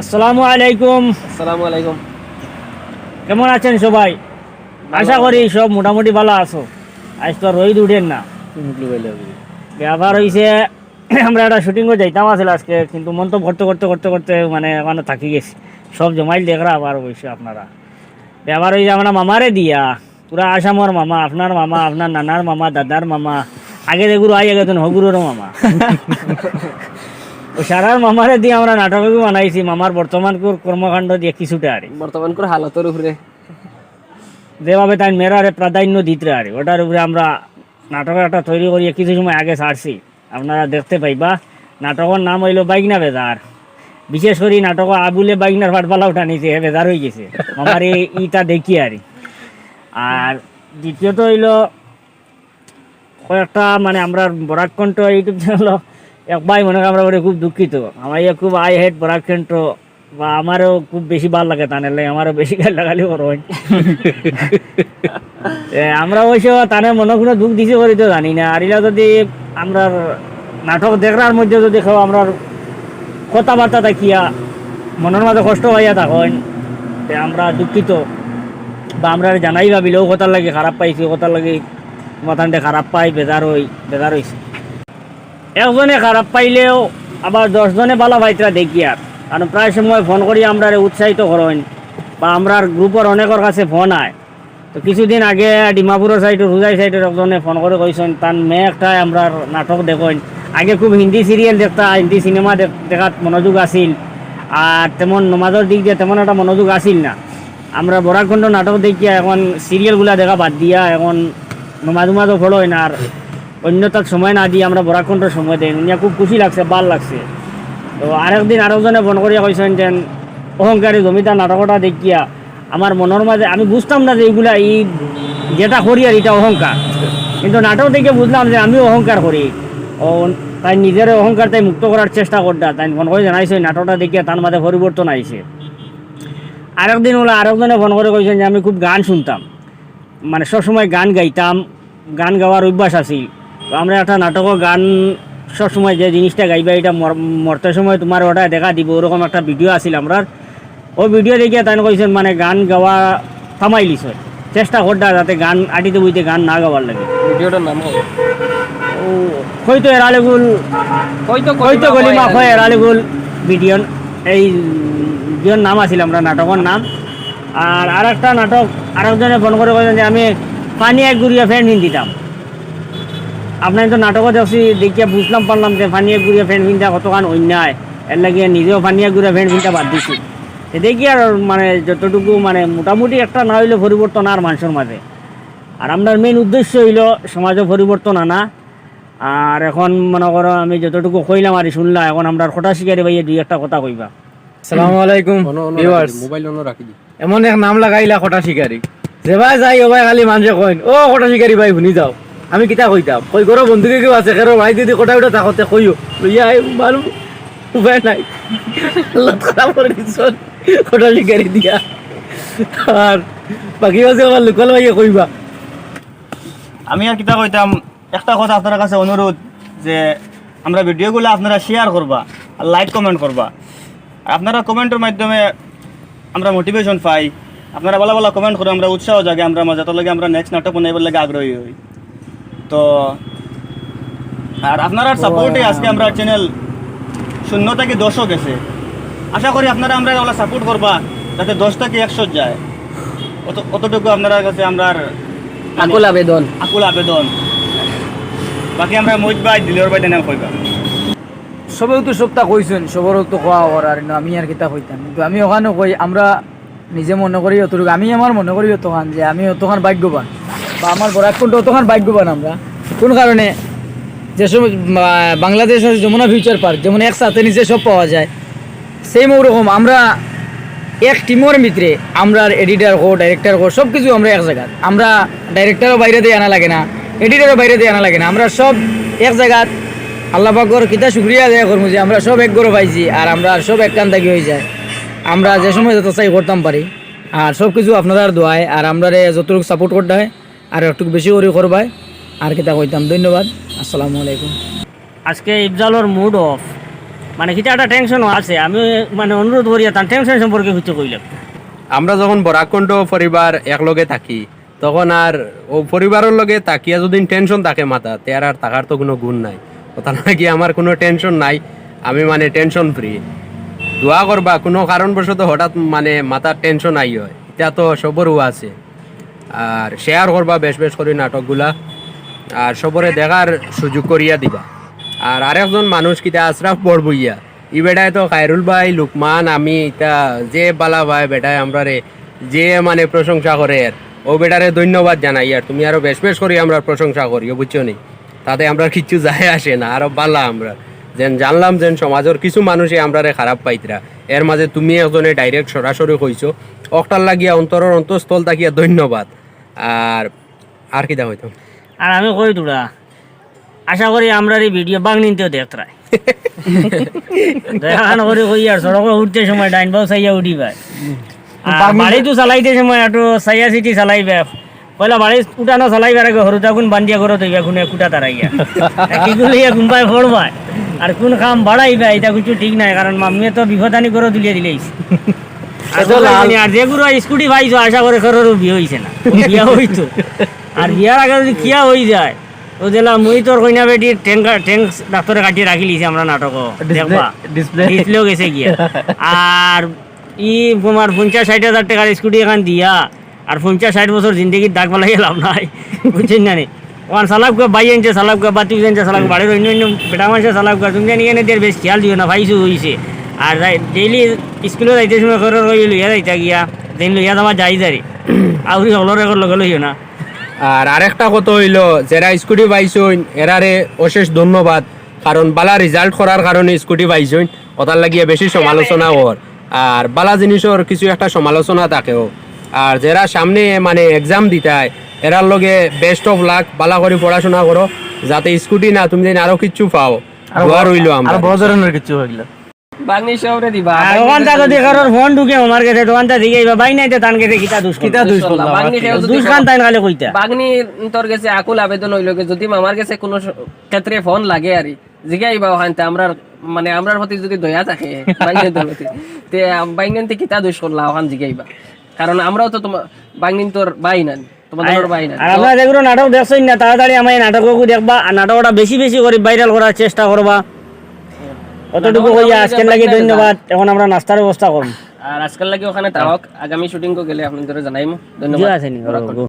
আসসালামু আলাইকুম। আসসালামু আলাইকুম। কেমন আছেন সবাই? আশা করি সব মোটামুটি ভালো আছো। আজ তো রোদ উঠেন না, ব্যাপার হয়েছে আমরা একটা শুটিংও যাইতাম আসলে আজকে, কিন্তু মন তো করতে করতে করতে করতে মানে ওখানে থাকি গেছি। সব জমাইল দেখরা আবার অবশ্যই আপনারা। ব্যাপার হয়েছে আমরা মামারে দিয়া, পুরা আসামর মামা, আপনার মামা, আপনার নানার মামা, দাদার মামা, আগে যেগুলো আই আগে তো হগুরুরও মামা। ও সারার মামারে দিয়ে আমরা নাটক বানাইছি, মামার বর্তমান কর্মকাণ্ড দিয়ে কিছুটা আর বর্তমান করে হালতের উপরে যেভাবে তাই মেয়েরারে প্রাধান্য দিতে আর ওটার উপরে আমরা নাটকের একটা তৈরি করি, কিছু সময় আগে ছাড়ছি, আপনারা দেখতে পাইবা। নাটকের নাম হইল বাইগনা বেজার। বিশেষ করে নাটক আবুলে বাইগনার ফাটপালা উঠা নিছে, বেজার হয়ে গেছে আমার ইটা দেখি আর দ্বিতীয়ত হইল কয়েকটা মানে আমরা বরাকণ্ঠ ইউটিউব চ্যানেল এক ভাই মনে করেন আমরা খুব দুঃখিত, আমার খুব আই হেড বরাকণ্ঠ, বা আমারও খুব বেশি ভালো লাগে তানের, আমারও বেশি গাল লাগালি বড় আমরা অবশ্য তানের মনে কোনো দুঃখ দিছে করি তো জানি না। আর এটা যদি আমরা নাটক দেখার মধ্যে যদি খাও আমরা কথাবার্তা দেখিয়া মনের মাঝে কষ্ট হইয়া থাকেন, আমরা দুঃখিত, বা আমরা জানাই ভাবিলেও কথার লাগে খারাপ পাইছি, কথার লাগে মাথানটা খারাপ পাই, বেজার হয়েছে। একজনে খারাপ পাইলেও আবার 10 জনে ভালো পাইতরা দেখি আর, কারণ প্রায় সময় ফোন করি আমরা উৎসাহিত করেন, বা আমরা গ্রুপের অনেকের কাছে ফোন আয়। তো কিছুদিন আগে ডিমাপুরের সাইডে রোজাই সাইডের একজনে ফোন করে কইছেন তার মেয়ে একটা আমরা নাটক দেখেন, আগে খুব হিন্দি সিরিয়াল দেখতা, হিন্দি সিনেমা দেখাত মনোযোগ আসিল, আর তেমন নমাজের দিক দিয়ে তেমন একটা মনোযোগ আসিল না। আমরা বরাকণ্ঠ নাটক দেখিয়া এখন সিরিয়ালগুলা দেখা বাদ দিয়া এখন নমাজও ফলোয় না, আর অন্য তার সময় না দিয়ে আমরা বরাকণ্ঠ সময় দেন, উনি খুব খুশি লাগছে, ভাল লাগছে। তো আরেকদিন আরেকজনে ফোন করিয়া কইছেন যে অহংকারী জমিদার নাটকটা দেখিয়া আমার মনের মাঝে, আমি বুঝতাম না যে এইগুলা যেটা করি আর এটা অহংকার, কিন্তু নাটক দেখে বুঝলাম যে আমি অহংকার করি। ও তাই নিজের অহংকার তাই মুক্ত করার চেষ্টা করতা, তাই ফোন করে জানাইছে নাটকটা দেখিয়া তার মাঝে পরিবর্তন আইছে। আরেকদিন হলো আরেকজনে ফোন করে কইছেন যে আমি খুব গান শুনতাম, মানে সবসময় গান গাইতাম, গান গাওয়ার অভ্যাস আছিল। তো আমরা একটা নাটকও গান সবসময় যে জিনিসটা গাইবা এটা মরতে সময় তোমার ওটা দেখা দিব, ওরকম একটা ভিডিও আছিল আমরা। ওই ভিডিও দেখিয়ে তাই কইছেন মানে গান গাওয়া থামাই লিছ, চেষ্টা করতা যাতে গান আটিতে বইতে গান না গাওয়ার লাগে। ভিডিওটার নাম হবে ও হয়তো এরালেগুল, হয়তো গলিমা হয় এরালেগুল ভিডিও, এই ভিডিওর নাম আছিল আমরা নাটকের নাম। আর আরেকটা নাটক আরেকজনে ফোন করে কইছেন যে আমি পানি এক গুড়িয়া ফ্যান দিতাম। আপনার তো নাটকও দেখছি, দেখিয়া বুঝলাম পারলাম যে ফানিয়া গুড়িয়া ফ্যান কিনতে কতক্ষণ অন্যায়, এর লাগিয়ে নিজেও ফানিয়া গুড়িয়া ফ্যান কিনতে বাদ দিছি। দেখি আর মানে যতটুকু মানে মোটামুটি একটা না হইলে পরিবর্তন আর মানুষের মাঝে। আর আপনার মেইন উদ্দেশ্য হইল সমাজে পরিবর্তন আনা। আর এখন মনে করো আমি যতটুকু কইলাম আর শুনলাম, এখন আমরা খোটা শিকারি ভাইয়ে দুই একটা কথা কইবা। আসসালামু আলাইকুম ভিউয়ার্স। মোবাইল অন রাখি দি, এমন এক নাম লাগাইলা খটা শিকারি, যে ভাই যাই ও ভাই খালি মানুষে কইন ও খটা শিকারি ভাই শুনি যাও। আমি কিতা কইতাম, কই ঘর বন্ধুকে কেউ আছে কেন ভাই দিদি কটা ওটা থাকতে কইও লইয়া মারু উপায় নাই, আল্লাহ খারাপ করে দিছন খটা শিকারি দিয়া। আর বাকি আছে আমার লোকাল ভাইয়া কইবা। আমি আর কিতা কইতাম, একটা কথা আপনার কাছে অনুরোধ, যে আমরা ভিডিওগুলো আপনারা শেয়ার করবা আর লাইক কমেন্ট করবা। আর আপনারা কমেন্টের মাধ্যমে আমরা মোটিভেশন পাই, আপনারা ভালো ভালো কমেন্ট করে আমরা উৎসাহ জাগে, আমরা মজা লাগে আমরা নেক্সট নাটক বানাইবার লাগে আগ্রহী হই। তো আর আপনারা সাপোর্টে আজকে আমরা চ্যানেল 0 থেকে 10 গেছে। আশা করি আপনারা আমরা ওগুলো সাপোর্ট করবা যাতে 10 থেকে 100 যায়। অতটুকু আপনারা কাছে আমরা আকুল আবেদন। বাকি আমরা মইত ভাই দিলের ভাই দেনা কইবা। সবেও তো সবটা কইছেন, সবরও তো কোয়া হওয়ার, আর আমি আর কিতা কইতাম, কিন্তু আমি ওখানে কই আমরা নিজে মনে করি অতটুকু, আমি আমার মনে করি অতখান যে আমি অতখান ভাগ্যবান, বা আমার বরাকণ্ঠ অতখান ভাগ্যবান আমরা। কোন কারণে যে সব বাংলাদেশের যমুনা ফিউচার পার্ক যেমন একসাথে নিচে সব পাওয়া যায়, সেই ওরকম আমরা এক টিমের ভিতরে আমরা এডিটার কো ডাইরেক্টর কো সব কিছু আমরা এক জায়গায়, আমরা ডাইরেক্টরও বাইরে দিয়ে আনা লাগে না, এডিটারও বাইরে দিয়ে আনা লাগে না, আমরা সব এক জায়গায়। আল্লাহ পাকের কিতা শুকরিয়া আদায় করবো যে আমরা সব এক গরো পাইছি, আর আমরা সব এক কান থাকি হয়ে যায়, আমরা যে সময় যত চাই করতাম পারি। আর সব কিছু আপনাদের দোয়ায়, আর আমরা যতটুকু সাপোর্ট করতে হয় আর একটু বেশি করে করবাই, আর কিতা কইতাম। ধন্যবাদ, আসসালামু আলাইকুম। আজকে ইফজালর মুড অফ, মানে কিটা একটা টেনশনও আছে, আমি মানে অনুরোধ করি তার টেনশন সম্পর্কে কিছু কইলাম। আমরা যখন বরাকণ্ঠ পরিবার একলগে থাকি তখন আর ও পরিবারের লগে তাকিয়া যদি টেনশন থাকে মাথা তে আর থাকার তো কোনো গুণ নাই। কথা নাকি আমার কোনো টেনশন নাই, আমি মানে টেনশন ফ্রি। দোয়া করবা কোনো কারণবশত হঠাৎ মানে মাথার টেনশন আই হয়, এটা তো সবরও আছে। আর শেয়ার করবা বেশ বেশ করে নাটকগুলা, আর সবরে দেখার সুযোগ করিয়া দিবা। আর আরেকজন মানুষ কিতা আশরাফ বড়বইয়া ই বেটায় তো খায়রুল ভাই লুকমান আমি ইটা যে বালা ভাই বেটায় আমরা রে যে মানে প্রশংসা করে আর ও বেটারে ধন্যবাদ জানাই। আর তুমি আরো বেশ বেশ করে আমরা প্রশংসা করিও, বুঝছো নি? তাতে আমরা কিচ্ছু যায় আসে না, আরো বালা আমরা যেন জানলাম যেন সমাজের কিছু মানুষই আমরা রে খারাপ পাইতরা, এর মাঝে তুমি একজনে ডাইরেক্ট সরাসরি কইছো, অকটার লাগিয়া অন্তরের অন্তঃস্থল তাকিয়া ধন্যবাদ। আর কিটা হইতো আর আমি কই তোরা আশা করি আমরা এই ভিডিও বাংনিতেও দেখতরাই দেখান করে কই আর সড়কে উঠতে সময় ডাইন বাউ সাইয়া উঠি ভাই, আর বাড়ি তো চালাইতে সময় একটু সাইয়া সিটি চালাইবে, পয়লা বাড়ি উঠানো চালাইবার আগে হরু তখন বান্ধিয়া করো তৈবা কোনে কুটা তারাইয়া কিগুলো ইয়া গুম্পায় ফড়বাই আর কোন কাম বাড়াইবা এটা কিছু ঠিক নাই, কারণ মাম্মিয়ে তো বিপদানি করে তুলিয়ে দিলেইছে। আর যেগুলো স্কুটি পাইছো আশা করে কারোর বিয়ে হইছে না, বিয়া হইতো আর বিয়ার আগে যদি কিয়া হয়ে যায় ও দিলা মুই তোর কইনা বেটি ট্যাঙ্ক ডাক্তারে কাটিয়ে রাখি লিছি আমরা নাটক দেখবা ডিসপ্লেও গেছে গিয়া। আর ই তোমার 50-60 হাজার টাকার স্কুটি এখান দিয়া আর 50-60 বছর জিন্দগির দাগ পালাই লাভ নাই, বুঝছেন না? ওখান সালাব বাই আনছে সালাব বা 30 আনছে সালাব বাড়ির অন্য অন্য বেটা মানুষের সালাব তুমি জানি এনে দিয়ে বেশ খেয়াল দিও না, ভাইসু হইছে। আর ডেইলি স্কুলে যাইতে সময় করে লইয়া যাইতা গিয়া দিন লইয়া তোমার যাই যারি আউরি হলর এখন লগে লইও না। আর আরেকটা কথা হইলো যারা স্কুটি পাইছইন এরারে অশেষ ধন্যবাদ, কারণ বালা রেজাল্ট করার কারণে স্কুটি পাইছইন, ওটার লাগিয়ে বেশি সমালোচনা হর আর বালা জিনিসের কিছু একটা সমালোচনা থাকেও। আর যারা সামনে মানে এক্সাম দিতায় এরার লগে বেস্ট অফ লাক, বালা করে পড়াশোনা করো যাতে স্কুটি না তুমি যেন আরো কিছু পাও। দোয়া রইলো আমরা বড় ধরনের কিছু হইলো বাগনি শহরে দিবা আর ওখানটা যদি কারোর ফোন ঢুকে আমার কাছে দোকানটা দিকে বাই নাই তান কাছে কিতা দুষ বাগনি খেও যদি দুষ খান তাই নালে কইতা বাগনি তোর কাছে আকুল আবেদন হইলো যদি আমার কাছে কোনো ক্ষেত্রে ফোন লাগে আরি জিগাইবা ওখানটা আমরা মানে আমরার প্রতি যদি দয়া থাকে বাগনির প্রতি তে বাগনিতে কিতা দোষ করলা ওখান জিগাইবা, কারণ আমরাও তো তোমার বাগনি তোর বাই না তোমাদের বাই না। আর আপনারা যেগুলো নাটক দেখছেন না তাড়াতাড়ি আমার এই নাটকগুলো দেখবা আর নাটকটা বেশি বেশি করে ভাইরাল করার চেষ্টা করবা। অতটুকু কইয়া আজকের লাগি ধন্যবাদ। এখন আমরা নাস্তার ব্যবস্থা করব আর আজকাল লাগে ওখানে তাহক আগামী শুটিং কো গেলে আপনাদের জানাইমু। ধন্যবাদ। জি আছে নি।